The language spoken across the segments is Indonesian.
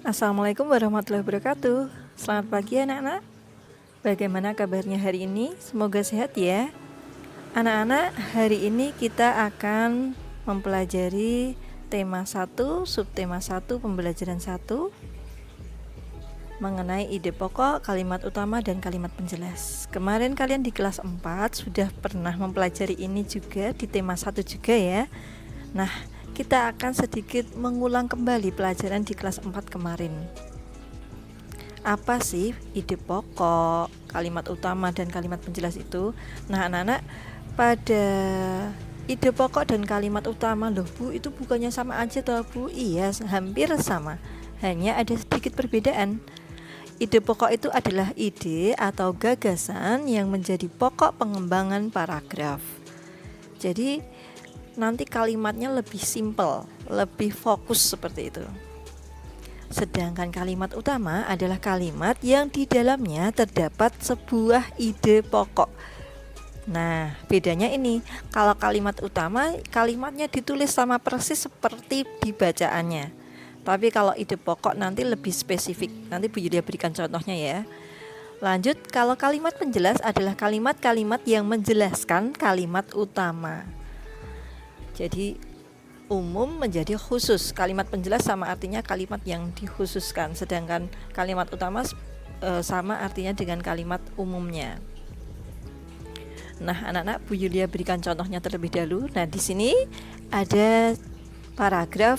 Assalamualaikum warahmatullahi wabarakatuh. Selamat pagi anak-anak. Bagaimana kabarnya hari ini? Semoga sehat ya. Anak-anak, hari ini kita akan mempelajari tema 1, subtema 1, pembelajaran 1 mengenai ide pokok, kalimat utama, dan kalimat penjelas. Kemarin kalian di kelas 4 sudah pernah mempelajari ini juga di tema 1 juga ya. Nah, kita akan sedikit mengulang kembali pelajaran di kelas 4 kemarin. Apa sih ide pokok, kalimat utama, dan kalimat penjelas itu? Nah, anak-anak, pada ide pokok dan kalimat utama loh Bu, itu bukannya sama aja toh Bu? Iya, hampir sama, hanya ada sedikit perbedaan. Ide pokok itu adalah ide atau gagasan yang menjadi pokok pengembangan paragraf. Jadi nanti kalimatnya lebih simpel, lebih fokus seperti itu. Sedangkan kalimat utama adalah kalimat yang di dalamnya terdapat sebuah ide pokok. Nah, bedanya ini, kalau kalimat utama, kalimatnya ditulis sama persis seperti di bacaannya. Tapi kalau ide pokok nanti lebih spesifik. Nanti Bu Yulia berikan contohnya ya. Lanjut, kalau kalimat penjelas adalah kalimat-kalimat yang menjelaskan kalimat utama. Jadi umum menjadi khusus. Kalimat penjelas sama artinya kalimat yang dikhususkan, sedangkan kalimat utama sama artinya dengan kalimat umumnya. Nah, anak-anak, Bu Yulia berikan contohnya terlebih dahulu. Nah, di sini ada paragraf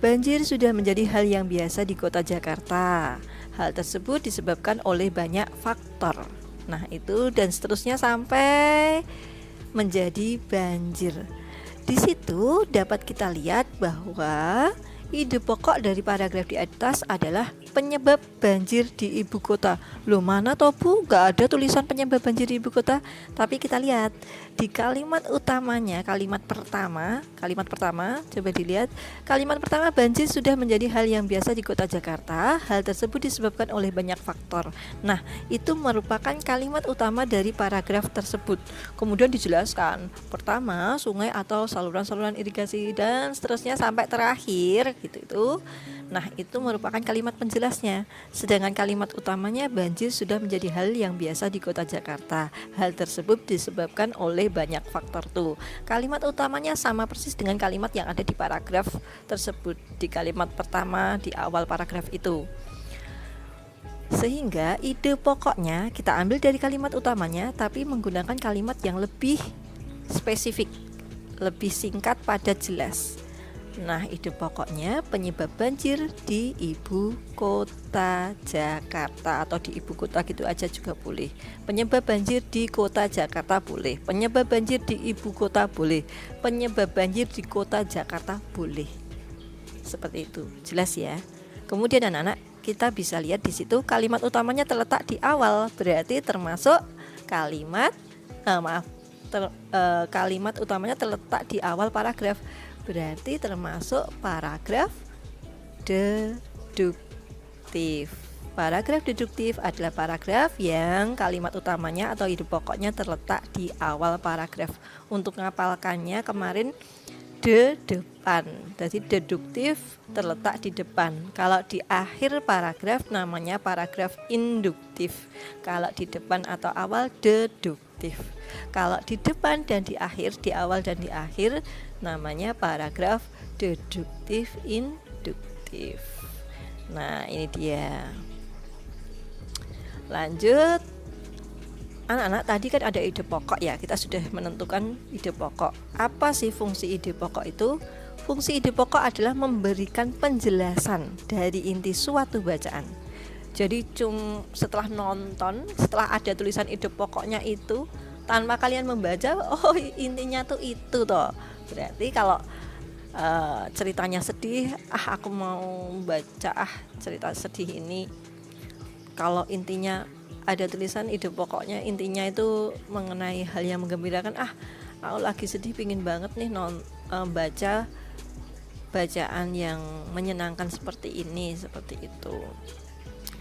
banjir sudah menjadi hal yang biasa di kota Jakarta. Hal tersebut disebabkan oleh banyak faktor. Nah, itu dan seterusnya sampai menjadi banjir. Di situ dapat kita lihat bahwa ide pokok dari paragraf di atas adalah penyebab banjir di ibu kota. Loh, mana toh Bu? Gak ada tulisan penyebab banjir di ibu kota. Tapi kita lihat di kalimat utamanya, kalimat pertama, coba dilihat. Kalimat pertama, banjir sudah menjadi hal yang biasa di kota Jakarta. Hal tersebut disebabkan oleh banyak faktor. Nah, itu merupakan kalimat utama dari paragraf tersebut. Kemudian dijelaskan, pertama, sungai atau saluran-saluran irigasi dan seterusnya sampai terakhir gitu itu. Nah, itu merupakan kalimat penjelasnya. Sedangkan kalimat utamanya, banjir sudah menjadi hal yang biasa di kota Jakarta. Hal tersebut disebabkan oleh banyak faktor tuh. Kalimat utamanya sama persis dengan kalimat yang ada di paragraf tersebut, di kalimat pertama di awal paragraf itu. Sehingga ide pokoknya kita ambil dari kalimat utamanya, tapi menggunakan kalimat yang lebih spesifik, lebih singkat, padat, jelas. Nah, ide pokoknya penyebab banjir di ibu kota Jakarta, atau di ibu kota gitu aja juga boleh. Penyebab banjir di kota Jakarta boleh. Penyebab banjir di ibu kota boleh. Penyebab banjir di kota Jakarta boleh. Seperti itu, jelas ya. Kemudian anak-anak, kita bisa lihat di situ kalimat utamanya terletak di awal, berarti termasuk kalimat kalimat utamanya terletak di awal paragraf. Berarti termasuk paragraf deduktif. Paragraf deduktif adalah paragraf yang kalimat utamanya atau ide pokoknya terletak di awal paragraf. Untuk ngapalkannya kemarin depan. Jadi deduktif terletak di depan. Kalau di akhir paragraf namanya paragraf induktif. Kalau di depan atau awal deduktif. Kalau di depan dan di akhir, di awal dan di akhir namanya paragraf deduktif induktif. Nah, ini dia. Lanjut. Anak-anak, tadi kan ada ide pokok ya. Kita sudah menentukan ide pokok. Apa sih fungsi ide pokok itu? Fungsi ide pokok adalah memberikan penjelasan dari inti suatu bacaan. Jadi setelah nonton, setelah ada tulisan ide pokoknya itu, tanpa kalian membaca, oh intinya tuh itu toh. Berarti kalau ceritanya sedih, aku mau baca cerita sedih ini. Kalau intinya ada tulisan ide pokoknya, intinya itu mengenai hal yang menggembirakan, aku lagi sedih, pingin banget nih baca bacaan yang menyenangkan seperti ini, seperti itu.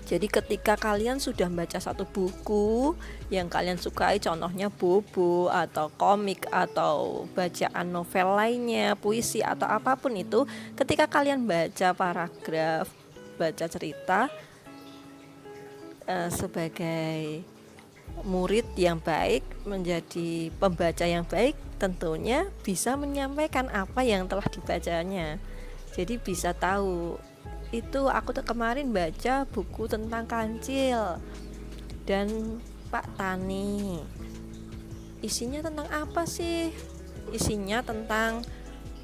Jadi ketika kalian sudah membaca satu buku yang kalian sukai, contohnya buku atau komik atau bacaan novel lainnya, puisi atau apapun itu, ketika kalian baca paragraf baca cerita sebagai murid yang baik, menjadi pembaca yang baik, tentunya bisa menyampaikan apa yang telah dibacanya. Jadi bisa tahu, itu aku kemarin baca buku tentang kancil dan Pak Tani. Isinya tentang apa sih? Isinya tentang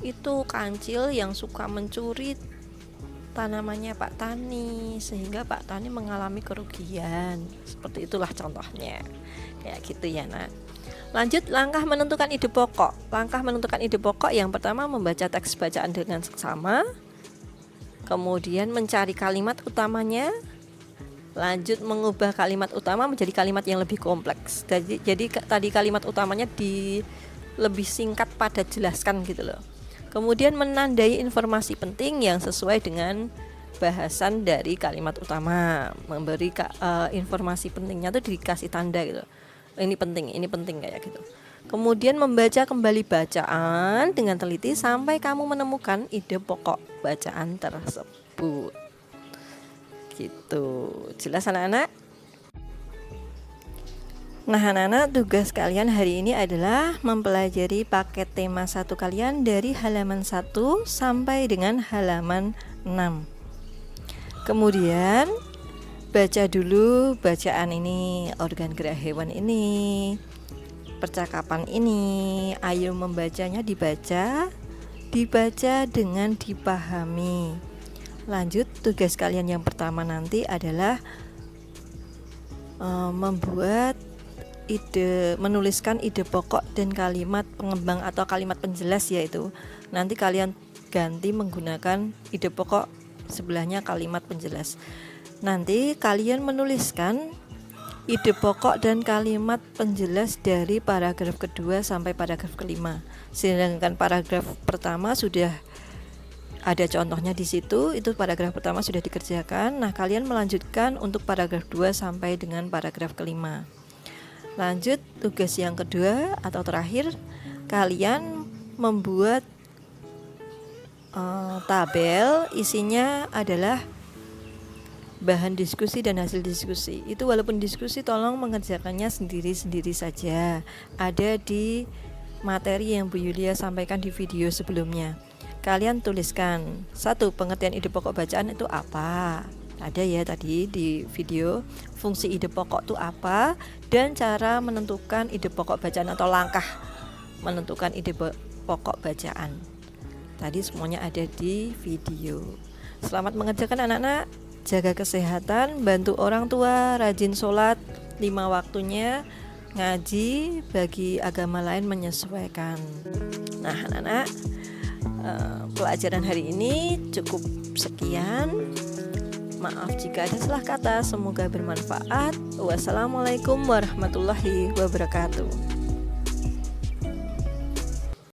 itu kancil yang suka mencuri tanamannya Pak Tani, sehingga Pak Tani mengalami kerugian. Seperti itulah contohnya. Kayak gitu ya, Nak. Lanjut, langkah menentukan ide pokok. Langkah menentukan ide pokok yang pertama, membaca teks bacaan dengan seksama. Kemudian mencari kalimat utamanya. Lanjut, mengubah kalimat utama menjadi kalimat yang lebih kompleks. Jadi tadi kalimat utamanya lebih singkat, padat, jelaskan gitu loh. Kemudian menandai informasi penting yang sesuai dengan bahasan dari kalimat utama. Memberi informasi pentingnya tuh dikasih tanda gitu. Ini penting kayak gitu. Kemudian membaca kembali bacaan dengan teliti sampai kamu menemukan ide pokok bacaan tersebut. Gitu. Jelas anak-anak? Nah, anak-anak, tugas kalian hari ini adalah mempelajari paket tema 1 kalian dari halaman 1 sampai dengan halaman 6. Kemudian baca dulu bacaan ini, organ gerak hewan ini, percakapan ini. Ayo membacanya, dibaca dengan dipahami. Lanjut, tugas kalian yang pertama nanti adalah menuliskan ide pokok dan kalimat pengembang atau kalimat penjelas, yaitu nanti kalian ganti menggunakan ide pokok, sebelahnya kalimat penjelas. Nanti kalian menuliskan ide pokok dan kalimat penjelas dari paragraf kedua sampai paragraf kelima. Sedangkan paragraf pertama sudah ada contohnya di situ, itu paragraf pertama sudah dikerjakan. Nah, kalian melanjutkan untuk paragraf 2 sampai dengan paragraf kelima. Lanjut, tugas yang kedua atau terakhir, kalian membuat tabel, isinya adalah bahan diskusi dan hasil diskusi. Itu walaupun diskusi, tolong mengerjakannya sendiri-sendiri saja. Ada di materi yang Bu Yulia sampaikan di video sebelumnya. Kalian tuliskan, 1, pengertian ide pokok bacaan itu apa? Ada ya tadi di video, fungsi ide pokok itu apa, dan cara menentukan ide pokok bacaan atau langkah menentukan ide pokok bacaan. Tadi semuanya ada di video. Selamat mengerjakan anak-anak, jaga kesehatan, bantu orang tua, rajin sholat 5 waktunya, ngaji, bagi agama lain menyesuaikan. Nah anak-anak, pelajaran hari ini cukup sekian. Maaf jika ada salah kata, semoga bermanfaat. Wassalamualaikum warahmatullahi wabarakatuh.